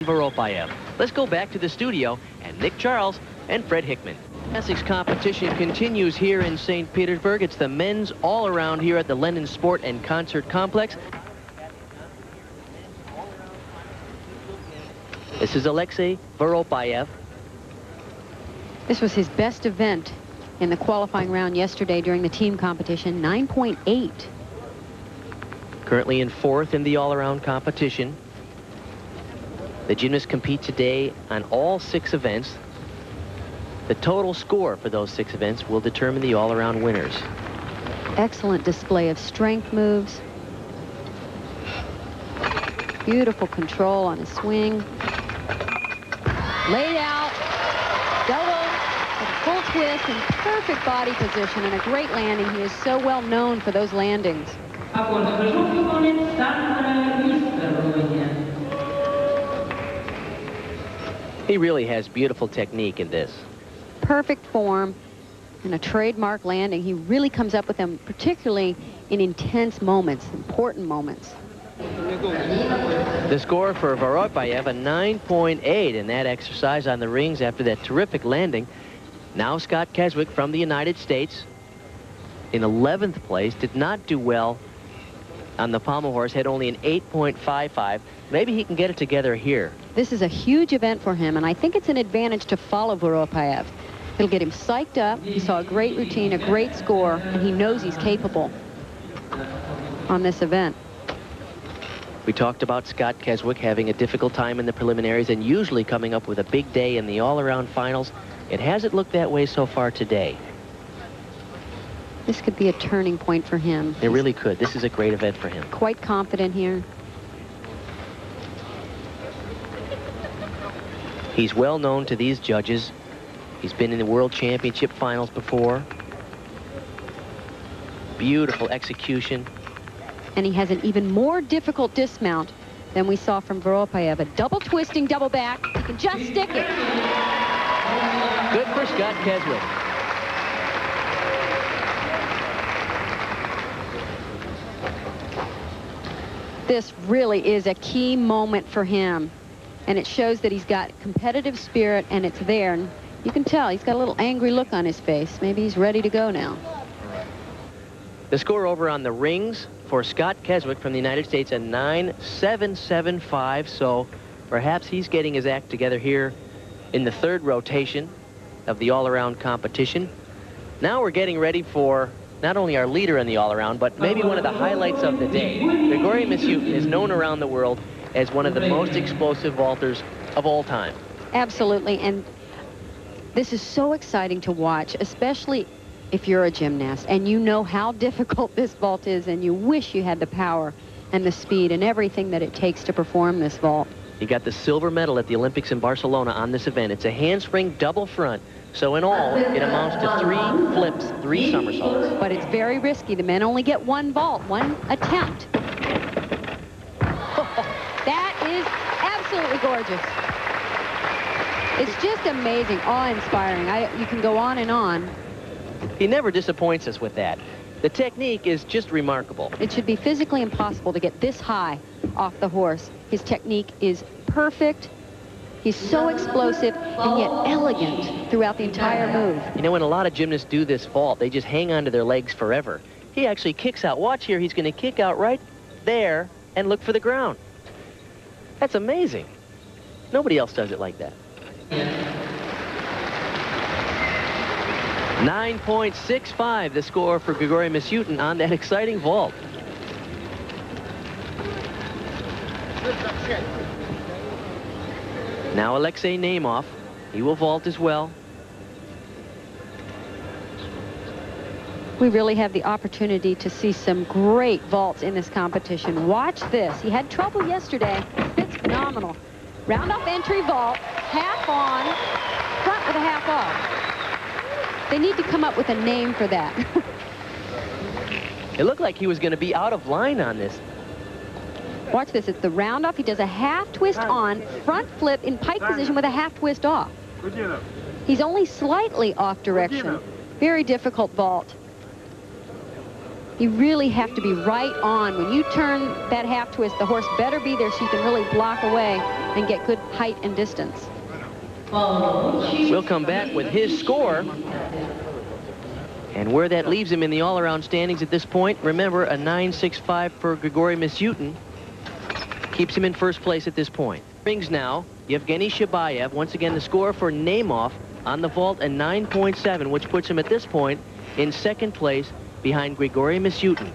Voropayev. Let's go back to the studio and Nick Charles and Fred Hickman. Gymnastics competition continues here in St. Petersburg. It's the men's all-around here at the Lenin Sport and Concert Complex. This is Alexei Voropayev. This was his best event in the qualifying round yesterday during the team competition, 9.8. Currently in 4th in the all-around competition. The gymnasts compete today on all 6 events. The total score for those 6 events will determine the all-around winners. Excellent display of strength moves. Beautiful control on his swing. Laid out, double, a full twist, and perfect body position and a great landing. He is so well known for those landings. He really has beautiful technique in this. Perfect form and a trademark landing. He really comes up with them, particularly in intense moments, important moments. The score for Voropayev, a 9.8 in that exercise on the rings after that terrific landing. Now Scott Keswick from the United States in 11th place, did not do well on the pommel horse, had only an 8.55. Maybe he can get it together here. This is a huge event for him, and I think it's an advantage to follow Voropayev. It'll get him psyched up. He saw a great routine, a great score, and he knows he's capable on this event. We talked about Scott Keswick having a difficult time in the preliminaries and usually coming up with a big day in the all-around finals. It hasn't looked that way so far today. This could be a turning point for him. It really could. This is a great event for him. Quite confident here. He's well known to these judges. He's been in the World Championship finals before. Beautiful execution. And he has an even more difficult dismount than we saw from Voropayev. A double twisting, double back. He can just stick it. Good for Scott Keswick. This really is a key moment for him. And it shows that he's got competitive spirit, and it's there. And you can tell he's got a little angry look on his face. Maybe he's ready to go now. The score over on the rings for Scott Keswick from the United States, a 9.775. So perhaps he's getting his act together here in the 3rd rotation of the all-around competition. Now we're getting ready for not only our leader in the all-around, but maybe one of the highlights of the day. Grigory Misyutin is known around the world as one of the most explosive vaulters of all time. Absolutely, and this is so exciting to watch, especially if you're a gymnast and you know how difficult this vault is and you wish you had the power and the speed and everything that it takes to perform this vault. He got the silver medal at the Olympics in Barcelona on this event. It's a handspring double front, so in all, it amounts to 3 flips, 3 somersaults. But it's very risky. The men only get 1 vault, 1 attempt. That is absolutely gorgeous. It's just amazing, awe-inspiring. You can go on and on. He never disappoints us with that. The technique is just remarkable. It should be physically impossible to get this high off the horse. His technique is perfect. He's so explosive and yet elegant throughout the entire move. You know, when a lot of gymnasts do this vault, they just hang onto their legs forever. He actually kicks out. Watch here, he's going to kick out right there and look for the ground. That's amazing. Nobody else does it like that. 9.65 the score for Grigory Misyutin on that exciting vault. Now Alexei Nemov, he will vault as well. We really have the opportunity to see some great vaults in this competition. Watch this. He had trouble yesterday. It's phenomenal. Round off entry vault, half on, front with a half off. They need to come up with a name for that. It looked like he was going to be out of line on this. Watch this. It's the round off. He does a half twist on, front flip in pike position with a half twist off. He's only slightly off direction. Very difficult vault. You really have to be right on. When you turn that half twist, the horse better be there so you can really block away and get good height and distance. We'll come back with his score and where that leaves him in the all-around standings at this point. Remember, a 9.65 for Grigory Misyutin keeps him in first place at this point. Rings now, Yevgeny Shabayev. Once again, the score for Nemov on the vault, a 9.7, which puts him at this point in second place behind Grigory Misyutin.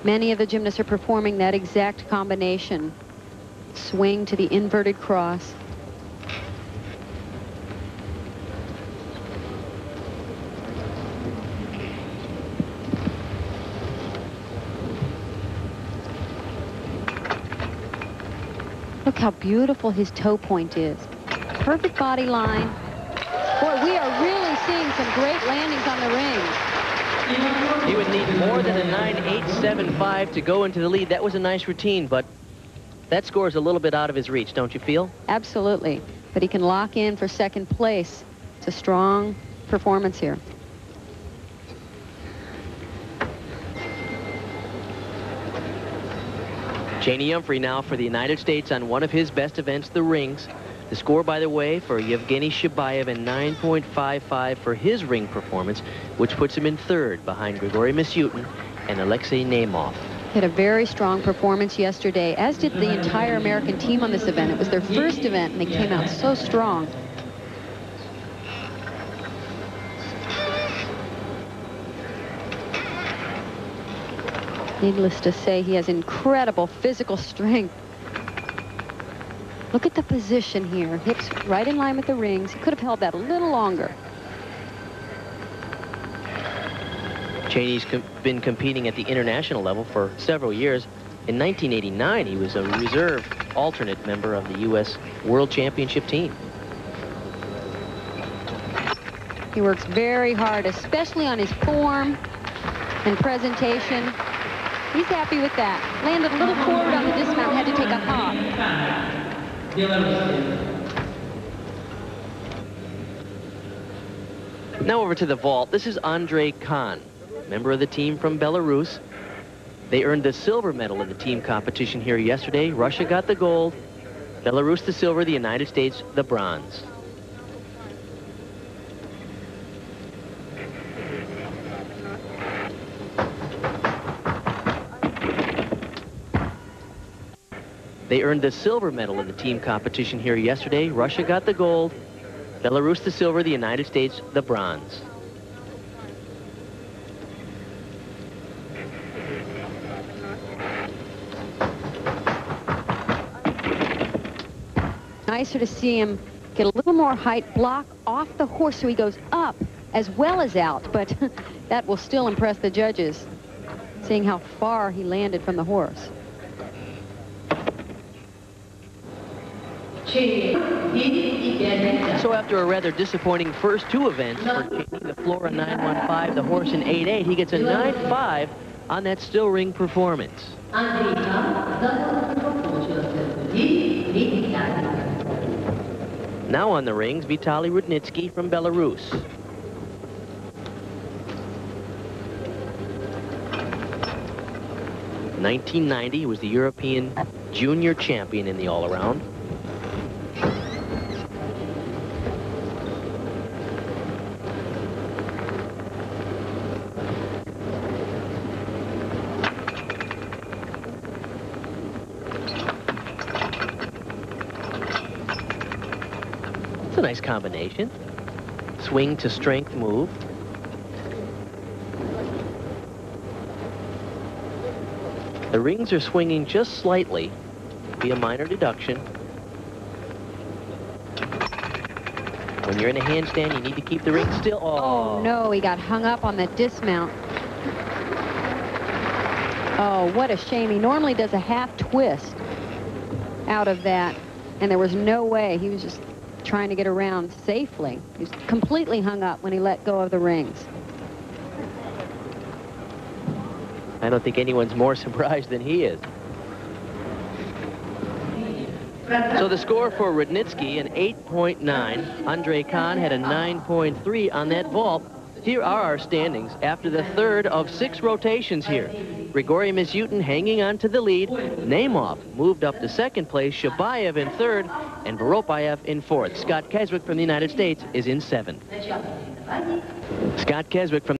Many of the gymnasts are performing that exact combination. Swing to the inverted cross. Look how beautiful his toe point is. Perfect body line. Boy, we are really seeing some great landings on the rings. He would need more than a 9.875 to go into the lead. That was a nice routine, but that score is a little bit out of his reach, don't you feel? Absolutely. But he can lock in for second place. It's a strong performance here. Cheney Humphrey now for the United States on one of his best events, the rings. The score, by the way, for Yevgeny Shabayev, a 9.55 for his ring performance, which puts him in third behind Grigory Misyutin and Alexei Nemov. Had a very strong performance yesterday, as did the entire American team on this event. It was their first event, and they came out so strong. Needless to say, he has incredible physical strength. Look at the position here. Hips right in line with the rings. He could have held that a little longer. Cheney's been competing at the international level for several years. In 1989, he was a reserve alternate member of the U.S. World Championship team. He works very hard, especially on his form and presentation. He's happy with that. Landed a little forward on the dismount, had to take a hop. Now over to the vault. This is Andrei Khan, member of the team from Belarus. They earned the silver medal in the team competition here yesterday. Russia got the gold, Belarus the silver, the United States the bronze. They earned the silver medal in the team competition here yesterday. Russia got the gold, Belarus the silver, the United States the bronze. Nicer to see him get a little more height, block off the horse so he goes up as well as out, but that will still impress the judges, seeing how far he landed from the horse. So after a rather disappointing first two events for Cheney, the floor a 9.15, the horse an 8.8, he gets a 9.5 on that still ring performance. Now on the rings, Vitaly Rudnitsky from Belarus. In 1990, he was the European junior champion in the all-around. A nice combination. Swing to strength move. The rings are swinging just slightly, be a minor deduction. When you're in a handstand, you need to keep the ring still. Oh no, he got hung up on the dismount. Oh, what a shame. He normally does a half twist out of that, and there was no way. He was just trying to get around safely. He was completely hung up when he let go of the rings. I don't think anyone's more surprised than he is. So the score for Rudnitsky, an 8.9. Andrei Khan had a 9.3 on that vault. here are our standings after the third of 6 rotations here. Grigoriy Misyutin hanging on to the lead. Nemov moved up to second place. Shabayev in third, and Voropayev in fourth. Scott Keswick from the United States is in seventh. Scott Keswick from